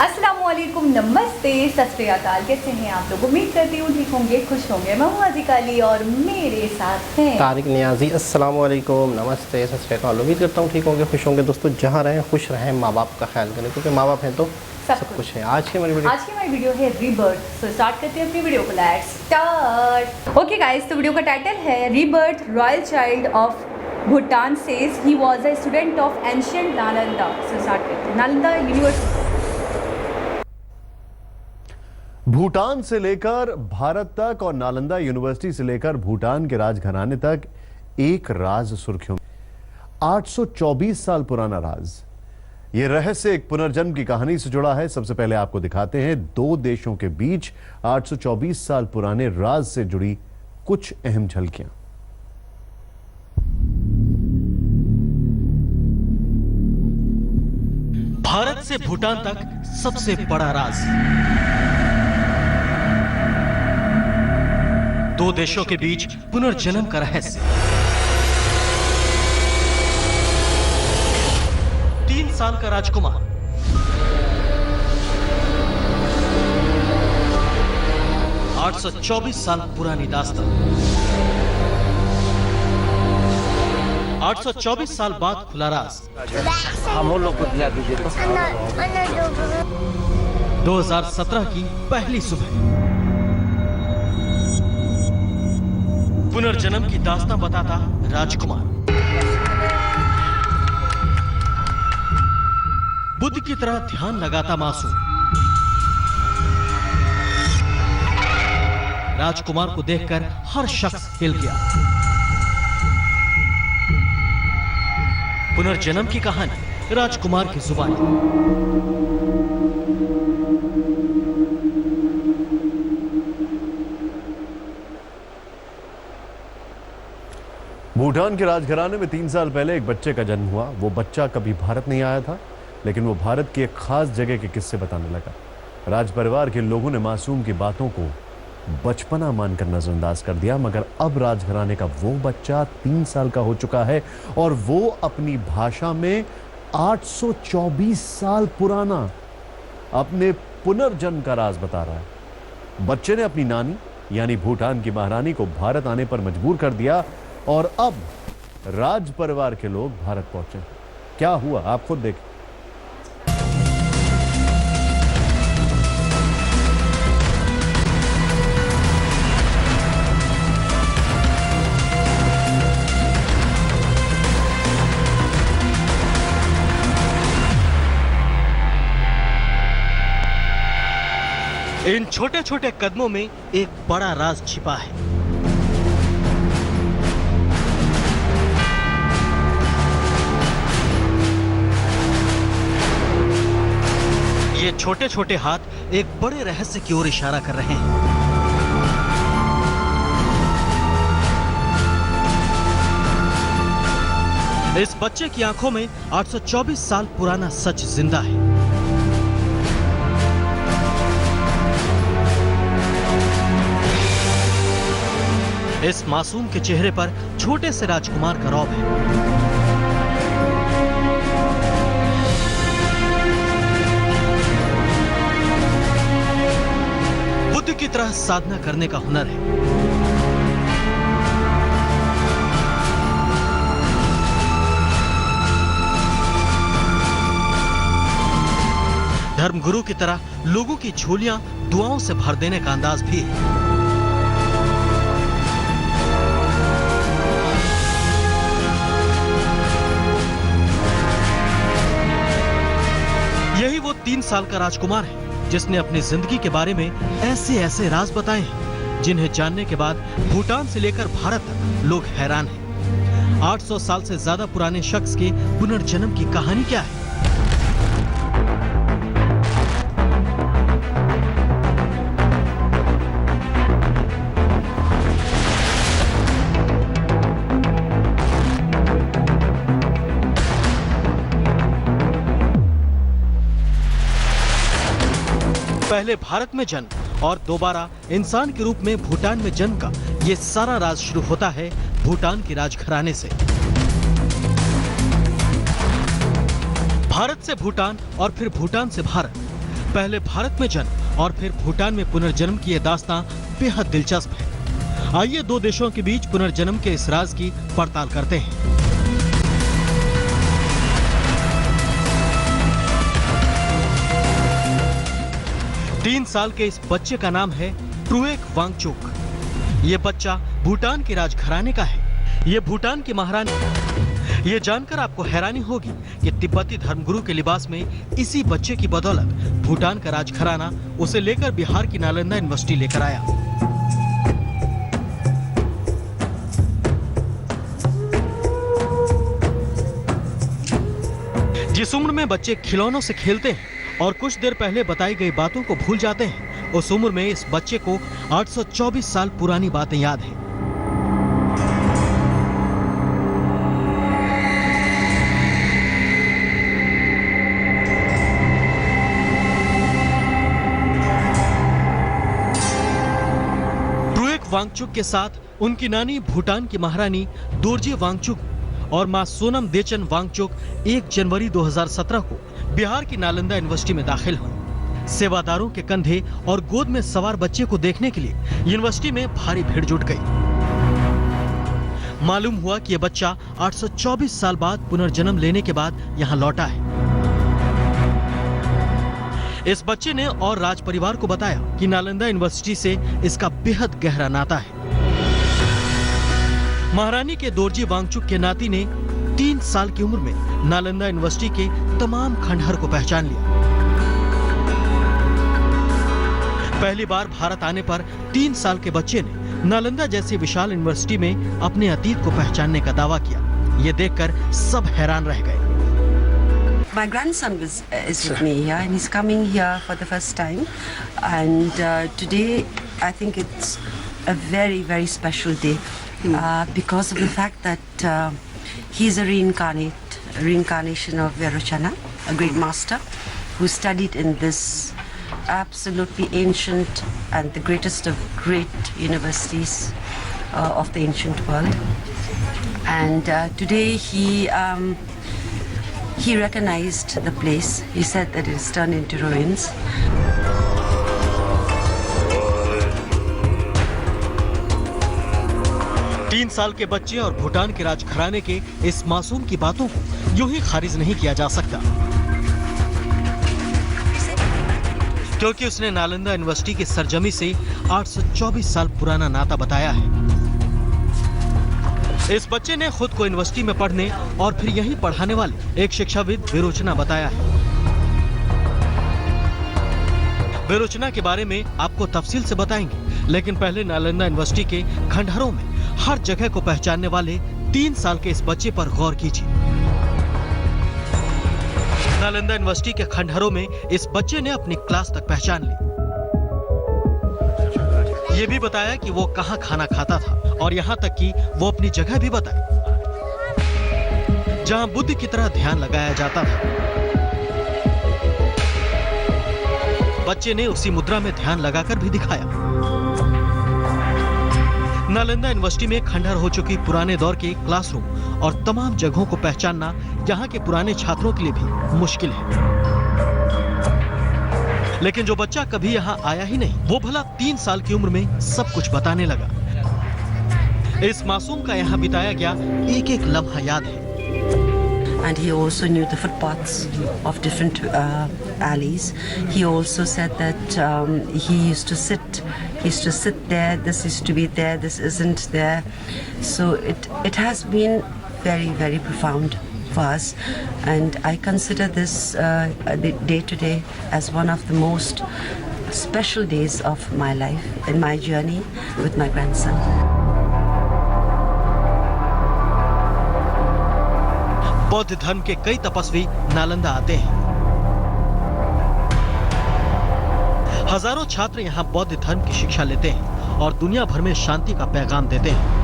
अस्सलामुअलैकुम, नमस्ते, सत श्री अकाल। कैसे हैं आप लोग? उम्मीद करती हूँ ठीक होंगे, खुश होंगे। मैं हूँ अज़ीज़ा अली और मेरे साथ हैं तारिक नियाज़ी। अस्सलामुअलैकुम, नमस्ते, सत श्री अकाल। उम्मीद करता हूँ ठीक होंगे, खुश होंगे। दोस्तों, जहाँ रहें खुश रहें, माँ बाप का ख्याल करें, क्योंकि माँ बाप हैं तो सब कुछ है। आज की हमारी वीडियो है रीबर्थ। सो स्टार्ट करते हैं अपनी वीडियो को। Let's start. ओके गाइस, तो वीडियो का टाइटल है rebirth. Royal child of Bhutan says he was a student of ancient Nalanda. So start करते हैं। नालंदा यूनिवर्सिटी। भूटान से लेकर भारत तक और नालंदा यूनिवर्सिटी से लेकर भूटान के राजघराने तक एक राज सुर्खियों में। 824 साल पुराना राज। यह रहस्य एक पुनर्जन्म की कहानी से जुड़ा है। सबसे पहले आपको दिखाते हैं दो देशों के बीच 824 साल पुराने राज से जुड़ी कुछ अहम झलकियां। भारत से भूटान तक सबसे बड़ा राज। दो देशों के बीच पुनर्जन्म का रहस्य। 3 साल का राजकुमार, आठ 824 साल पुरानी दास्तान। 824 साल बाद खुला राज। हम लोग को दिला दीजिए। 2017 की पहली सुबह पुनर्जन्म की दास्तां बताता राजकुमार। बुद्ध की तरह ध्यान लगाता मासूम। राजकुमार को देखकर हर शख्स हिल गया। पुनर्जन्म की कहानी राजकुमार की जुबानी। भूटान के राजघराने में 3 साल पहले एक बच्चे का जन्म हुआ। वो बच्चा कभी भारत नहीं आया था, लेकिन वो भारत की एक खास जगह के किस्से बताने लगा। राज परिवार के लोगों ने मासूम की बातों को बचपना मानकर नजरअंदाज कर दिया, मगर अब राजघराने का वो बच्चा 3 साल का हो चुका है और वो अपनी भाषा में 824 साल पुराना अपने पुनर्जन्म का राज बता रहा है। बच्चे ने अपनी नानी यानी भूटान की महारानी को भारत आने पर मजबूर कर दिया और अब राज परिवार के लोग भारत पहुंचे। क्या हुआ आप खुद देखें। इन छोटे छोटे कदमों में एक बड़ा राज छिपा है। ये छोटे छोटे हाथ एक बड़े रहस्य की ओर इशारा कर रहे हैं। इस बच्चे की आंखों में 824 साल पुराना सच जिंदा है। इस मासूम के चेहरे पर छोटे से राजकुमार का रौब है। बुद्ध की तरह साधना करने का हुनर है। धर्मगुरु की तरह लोगों की झोलियां दुआओं से भर देने का अंदाज भी है। यही वो 3 साल का राजकुमार है जिसने अपनी जिंदगी के बारे में ऐसे ऐसे राज बताए हैं जिन्हें जानने के बाद भूटान से लेकर भारत तक लोग हैरान हैं। 800 साल से ज्यादा पुराने शख्स के पुनर्जन्म की कहानी क्या है? पहले भारत में जन्म और दोबारा इंसान के रूप में भूटान में जन्म का ये सारा राज शुरू होता है भूटान के राजघराने से। भारत से भूटान और फिर भूटान से भारत, पहले भारत में जन्म और फिर भूटान में पुनर्जन्म की ये दास्तां बेहद दिलचस्प है। आइए दो देशों के बीच पुनर्जन्म के इस राज की पड़ताल करते हैं। तीन साल के इस बच्चे का नाम है ट्रुएक वांगचुक। ये बच्चा भूटान के राजघराने का है। ये भूटान की महारानी। ये जानकर आपको हैरानी होगी कि तिब्बती धर्मगुरु के लिबास में इसी बच्चे की बदौलत भूटान का राजघराना उसे लेकर बिहार की नालंदा यूनिवर्सिटी लेकर आया। जिस उम्र में बच्चे खिलौनों से खेलते हैं और कुछ देर पहले बताई गई बातों को भूल जाते हैं, उस उम्र में इस बच्चे को 824 साल पुरानी बातें याद हैं। ट्रुएक वांगचुक के साथ उनकी नानी भूटान की महारानी दोरजे वांगचुक और मां सोनम देचन वांगचुक 1 जनवरी 2017 को बिहार की नालंदा यूनिवर्सिटी में दाखिल हुई। सेवादारों के कंधे और गोद में सवार बच्चे को देखने के लिए यूनिवर्सिटी में भारी भीड़ जुट गई। मालूम हुआ कि यह बच्चा 824 साल बाद पुनर्जन्म लेने के बाद यहां लौटा है। इस बच्चे ने और राज परिवार को बताया कि नालंदा यूनिवर्सिटी से इसका बेहद गहरा नाता है। महारानी के दोरजी वांगचुक के नाती ने 3 साल की उम्र में नालंदा यूनिवर्सिटी के तमाम खंडहर को पहचान लिया। पहली बार भारत आने पर 3 साल के बच्चे ने नालंदा जैसी विशाल यूनिवर्सिटी में अपने अतीत को पहचानने का दावा किया। ये देखकर सब हैरान रह गए। My grandson is with me here, and he's coming here for the first time. And today, I think it's a very, very special day because of the fact that he's a reincarnation of Virochana, a great master who studied in this absolutely ancient and the greatest of great universities of the ancient world. And today he recognized the place. He said that it's turned into ruins. तीन साल के बच्चे और भूटान के राजघराने के इस मासूम की बातों को यूं ही खारिज नहीं किया जा सकता, क्योंकि उसने नालंदा यूनिवर्सिटी की सरजमी से 824 साल पुराना नाता बताया है। इस बच्चे ने खुद को यूनिवर्सिटी में पढ़ने और फिर यहीं पढ़ाने वाले एक शिक्षाविद विरोचना बताया है। विरोचना के बारे में आपको तफसील से बताएंगे, लेकिन पहले नालंदा यूनिवर्सिटी के खंडहरों में हर जगह को पहचानने वाले 3 साल के इस बच्चे पर गौर कीजिए। नालंदा यूनिवर्सिटी के खंडहरों में इस बच्चे ने अपनी क्लास तक पहचान ली। ये भी बताया कि वो कहाँ खाना खाता था और यहाँ तक कि वो अपनी जगह भी बताई जहाँ बुद्ध की तरह ध्यान लगाया जाता था। बच्चे ने उसी मुद्रा में ध्यान लगाकर भी दिखाया। नालंदा यूनिवर्सिटी में खंडहर हो चुकी पुराने दौर के क्लासरूम और तमाम जगहों को पहचानना यहाँ के पुराने छात्रों के लिए भी मुश्किल है। लेकिन जो बच्चा कभी यहाँ आया ही नहीं, वो भला 3 साल की उम्र में सब कुछ बताने लगा। इस मासूम का यहाँ बिताया गया एक एक लम्हा याद है। And he also knew the footpaths of different alleys. He also said that he used to sit there. This used to be there. This isn't there. So it has been very, very profound for us, and I consider this day today as one of the most special days of my life in my journey with my grandson. बौद्ध धर्म के कई तपस्वी नालंदा आते हैं। हजारों छात्र यहाँ बौद्ध धर्म की शिक्षा लेते हैं और दुनिया भर में शांति का पैगाम देते हैं।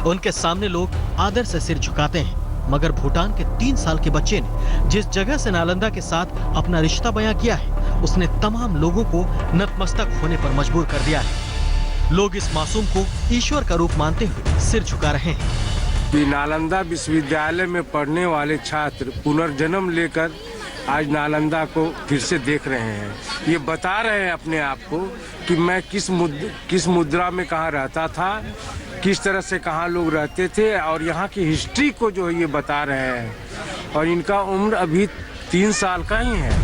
उनके सामने लोग आदर से सिर झुकाते हैं, मगर भूटान के 3 साल के बच्चे ने जिस जगह से नालंदा के साथ अपना रिश्ता बयां किया है, उसने तमाम लोगों को नतमस्तक होने पर मजबूर कर दिया है। लोग इस मासूम को ईश्वर का रूप मानते हुए सिर झुका रहे हैं। कि नालंदा विश्वविद्यालय में पढ़ने वाले छात्र पुनर्जन्म लेकर आज नालंदा को फिर से देख रहे हैं। ये बता रहे हैं अपने आप को कि मैं किस मुद्रा में कहाँ रहता था, किस तरह से कहाँ लोग रहते थे, और यहाँ की हिस्ट्री को जो है ये बता रहे हैं। और इनका उम्र अभी 3 साल का ही है।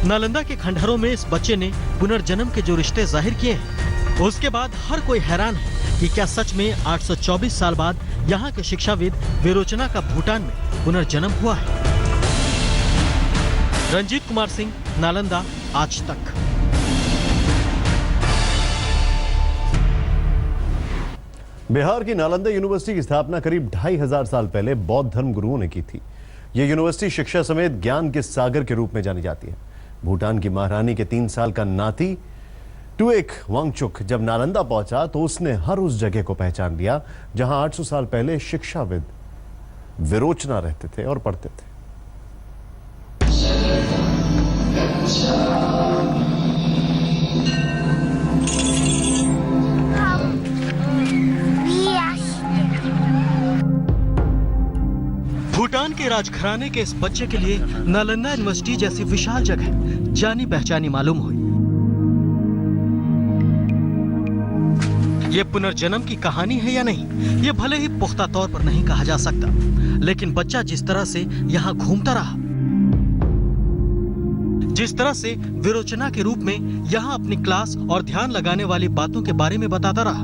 नालंदा के खंडहरों में इस बच्चे ने पुनर्जन्म के जो रिश्ते जाहिर किए हैं, उसके बाद हर कोई हैरान है कि क्या सच में 824 साल बाद यहाँ के शिक्षाविद विरोचना का भूटान में पुनर्जन्म हुआ है। रंजीत कुमार सिंह, नालंदा, आज तक। बिहार की नालंदा यूनिवर्सिटी की स्थापना करीब 2500 साल पहले बौद्ध धर्म गुरुओं ने की थी। यह यूनिवर्सिटी शिक्षा समेत ज्ञान के सागर के रूप में जानी जाती है। भूटान की महारानी के 3 साल का नाती टुएक वांगचुक जब नालंदा पहुंचा तो उसने हर उस जगह को पहचान लिया जहां 800 साल पहले शिक्षाविद विरोचना रहते थे और पढ़ते थे। भूटान के राजघराने के इस बच्चे के लिए नालंदा यूनिवर्सिटी जैसी विशाल जगह जानी पहचानी मालूम हुई। ये पुनर्जन्म की कहानी है या नहीं, ये भले ही पुख्ता तौर पर नहीं कहा जा सकता, लेकिन बच्चा जिस तरह से यहाँ घूमता रहा, जिस तरह से विरोचना के रूप में यहाँ अपनी क्लास और ध्यान लगाने वाली बातों के बारे में बताता रहा,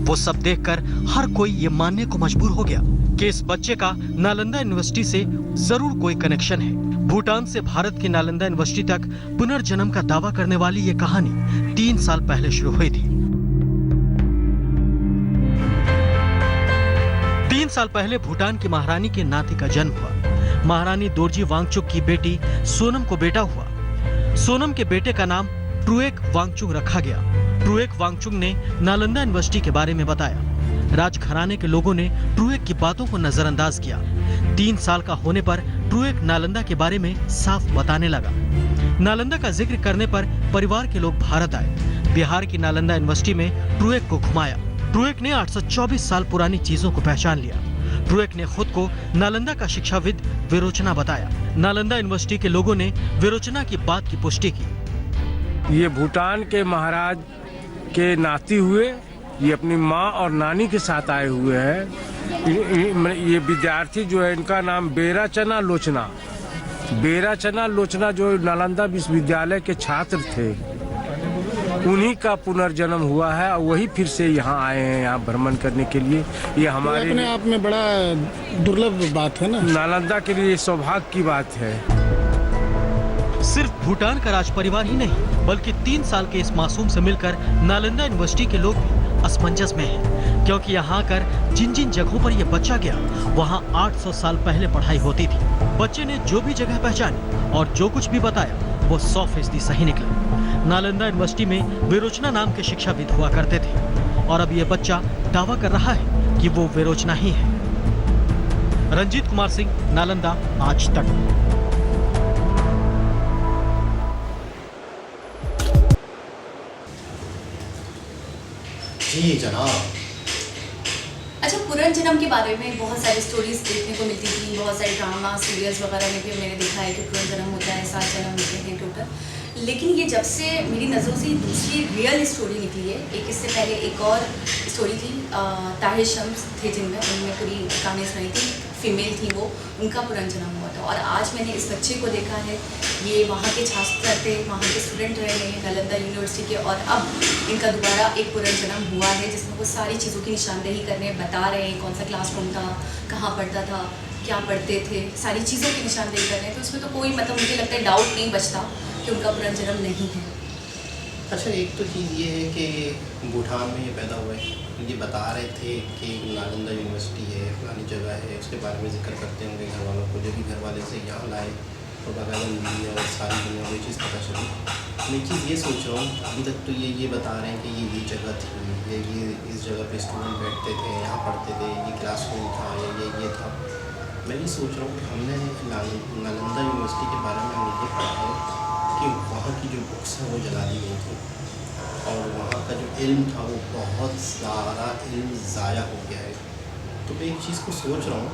वो सब देखकर हर कोई ये मानने को मजबूर हो गया कि इस बच्चे का नालंदा यूनिवर्सिटी से जरूर कोई कनेक्शन है। भूटान से भारत की नालंदा यूनिवर्सिटी तक पुनर्जन्म का दावा करने वाली ये कहानी 3 साल पहले शुरू हुई थी। 3 साल पहले भूटान की महारानी के नाती का जन्म हुआ। महारानी दोरजी वांगचुक की बेटी सोनम को बेटा हुआ। सोनम के बेटे का नाम टुएक वांगचुक रखा गया। टुएक वांगचुक ने नालंदा यूनिवर्सिटी के बारे में बताया। राजघराने के लोगों ने टुएक की बातों को नजरअंदाज किया। 3 साल का होने पर टुएक नालंदा के बारे में साफ बताने लगा। नालंदा का जिक्र करने पर परिवार के लोग भारत आए। बिहार की नालंदा यूनिवर्सिटी में टुएक को घुमाया। टुएक ने 824 साल पुरानी चीजों को पहचान लिया। टुएक ने खुद को नालंदा का शिक्षाविद विरोचना बताया। नालंदा यूनिवर्सिटी के लोगों ने विरोचना की बात की पुष्टि की। ये भूटान के महाराज के नाती हुए, ये अपनी माँ और नानी के साथ आए हुए हैं। ये विद्यार्थी जो है, इनका नाम बेराचना लोचना। बेराचना लोचना जो नालंदा विश्वविद्यालय के छात्र थे, उन्हीं का पुनर्जन्म हुआ है और वही फिर से यहाँ आए हैं, यहाँ भ्रमण करने के लिए। ये हमारे अपने आप में बड़ा दुर्लभ बात है ना। नालंदा के लिए सौभाग्य की बात है। सिर्फ भूटान का राज परिवार ही नहीं, बल्कि 3 साल के इस मासूम से मिलकर नालंदा यूनिवर्सिटी के लोग भी असमंजस में हैं, क्योंकि यहाँ आकर जिन जिन जगहों पर यह बच्चा गया, वहाँ 800 साल पहले पढ़ाई होती थी। बच्चे ने जो भी जगह पहचानी और जो कुछ भी बताया, वो 100% सही निकला। नालंदा यूनिवर्सिटी में विरोचना नाम के शिक्षाविद हुआ करते थे और अब ये बच्चा दावा कर रहा है कि वो विरोचना ही है। रंजीत कुमार सिंह, नालंदा, आज तक। जी जनाब। अच्छा, पुनर्जन्म के बारे में बहुत सारी स्टोरीज देखने को मिलती थी, बहुत सारे ड्रामा सीरियल्स वगैरह में भी मैंने देखा है कि पुनर्जन्म होता है, 7 जन्म होते हैं टोटल। लेकिन ये जब से मेरी नज़रों से दूसरी रियल स्टोरी निकली है, एक इससे पहले एक और स्टोरी थी, ताहिर शम्स थे जिनमें, उनमें पूरी कहानी सुनाई थी, फीमेल थी वो, उनका पुनर्जन्म हुआ था। और आज मैंने इस बच्चे को देखा है, ये वहाँ के छात्र थे, वहाँ के स्टूडेंट रहे हैं नालंदा यूनिवर्सिटी के, और अब इनका दोबारा एक पुनर्जन्म हुआ है जिसमें वो सारी चीज़ों की निशानदेही करने बता रहे हैं, कौन सा क्लासरूम था, कहाँ पढ़ता था, क्या पढ़ते थे, सारी चीज़ों की निशानदेही कर रहे हैं। तो उसमें तो कोई मतलब मुझे लगता है डाउट नहीं बचता कि उनका पुनर्जन्म नहीं है। अच्छा, एक तो चीज़ ये है कि भूटान में ये पैदा हुआ है। ये बता रहे थे कि नालंदा यूनिवर्सिटी है, पुरानी जगह है, उसके बारे में जिक्र करते होंगे घर वालों को, जो भी घर वाले से यहाँ लाए तो बगैर मिली और सारी दुनिया वो चीज़ पता चली। मैं चीज़ ये सोच रहा हूँ, अभी तक तो ये बता रहे हैं कि ये जगह थी, ये इस जगह पे स्टूडेंट बैठते थे, यहाँ पढ़ते थे, ये क्लासरूम था, ये था। मैं ये सोच रहा हूँ कि हमने नालंदा यूनिवर्सिटी के बारे में हमने ये पढ़ा है कि वहाँ की जो बुक्स हैं वो जला दी गई थी और वहाँ का जो इल्म था वो बहुत सारा इल्म ज़ाया हो गया है। तो मैं एक चीज़ को सोच रहा हूँ,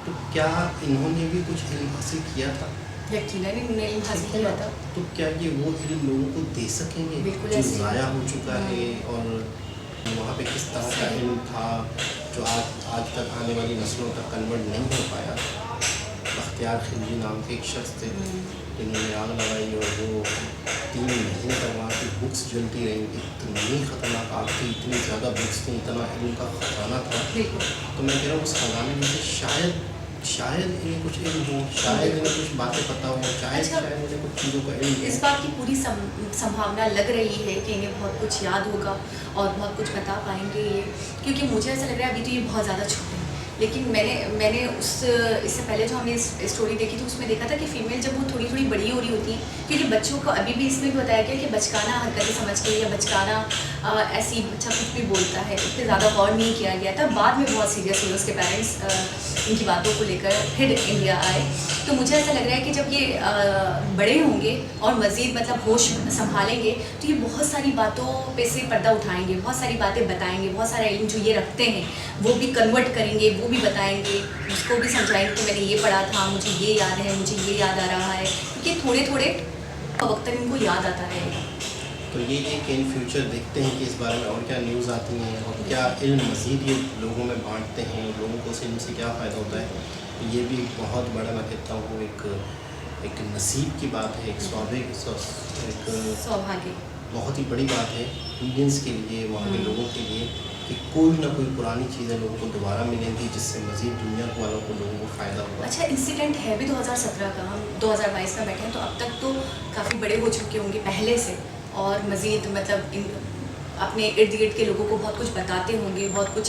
तो क्या इन्होंने भी कुछ इल्म हासिल किया था? यकीनन इन्होंने इल्म हासिल किया था। तो क्या ये वो इल्म लोगों को दे सकेंगे बिल्कुल जो ऐसे ही। ज़ाया हो चुका है, और वहाँ पे किस तरह का इल्म था जो आज तक आने वाली नस्लों तक कन्वर्ट नहीं हो पाया? बख्तियार खिलजी नाम के एक शख्स थे जिन्होंने आग लगाई और वो 3 महीने तक वहाँ की बुक्स जलती रहीं। इतनी ख़तरनाक आग थी, इतनी ज़्यादा बुक्स थी, इतना इल्म का ख़जाना था। बिल्कुल। तो मैं कह रहा हूँ उस ख़जाने में से शायद इन्हें कुछ इल्म हो, शायद इन्हें कुछ बातें पता हो, शायद अच्छा। शायद इन्हें कुछ चीज़ों का इल्म इस हो। बात की पूरी संभावना लग रही है कि इन्हें बहुत कुछ याद होगा और बहुत कुछ बता पाएंगे ये, क्योंकि मुझे ऐसा लग रहा है अभी तो ये बहुत ज़्यादा छोटे हैं। लेकिन मैंने इससे पहले जो हमने स्टोरी देखी थी उसमें देखा था कि फीमेल जब वो थोड़ी थोड़ी बड़ी हो रही होती हैं, क्योंकि बच्चों को अभी भी इसमें भी बताया गया कि बचकाना हरकतें समझ के या बचकाना ऐसी बच्चा कुछ भी बोलता है, इस पर ज़्यादा गौर नहीं किया गया था। बाद में बहुत सीरियस हुए उसके पेरेंट्स इनकी बातों को लेकर फिर इंडिया आए। तो मुझे ऐसा लग रहा है कि जब ये बड़े होंगे और मज़ीद मतलब होश संभालेंगे तो ये बहुत सारी बातों पे से पर्दा उठाएंगे, बहुत सारी बातें बताएंगे, बहुत सारा इल्म जो ये रखते हैं वो भी कन्वर्ट करेंगे, वो भी बताएंगे, उसको भी समझाएंगे कि मैंने ये पढ़ा था, मुझे ये याद है, मुझे ये याद आ रहा है, क्योंकि थोड़े थोड़े वक्त तक इनको याद आता रहेगा। तो ये कि इन फ्यूचर देखते हैं कि इस बारे में और क्या न्यूज़ आती हैं और क्या इल्म मज़ीद ये लोगों में बांटते हैं, लोगों को उस इल्म से क्या फ़ायदा होता है। तो ये भी एक बहुत बड़ा, मैं कहता हूँ, एक नसीब की बात है, एक सौभाग्य बहुत ही बड़ी बात है इंडियंस के लिए, वहाँ के लोगों के लिए, कि कोई ना कोई पुरानी चीज़ें लोगों को दोबारा मिलेंगी जिससे मज़ीद दुनिया वालों को, लोगों को फ़ायदा होगा। अच्छा इंसिडेंट है भी 2017 का, हम 2022 में बैठे हैं, तो अब तक तो काफ़ी बड़े हो चुके होंगे पहले से, और मज़ीद मतलब अपने इर्द गिर्द के लोगों को बहुत कुछ बताते होंगे, बहुत कुछ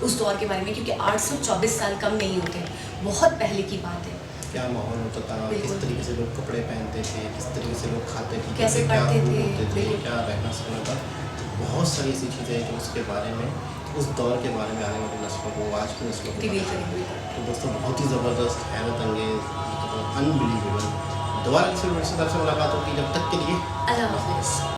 उस दौर के बारे में, क्योंकि 824 साल कम नहीं होते, बहुत पहले की बात है। क्या माहौल होता था, किस तरीके से लोग कपड़े पहनते थे, किस तरीके से लोग खाते थे, कैसे क्या पढ़ते थे, होते थे, बिल्कुल। क्या रहना सहना था। बहुत सारी ऐसी चीज़ें हैं जो उसके बारे में, उस दौर के बारे में आने वाली नस्लों को, आज की नस्लों को रिवील पता है। करेंगे। तो दोस्तों बहुत ही ज़बरदस्त, हैरत अंगेज, अनबिलीवेबल। दोबारा किसी वीडियो से आपसे मुलाकात होगी, जब तक के लिए अल्लाह हाफ़िज़।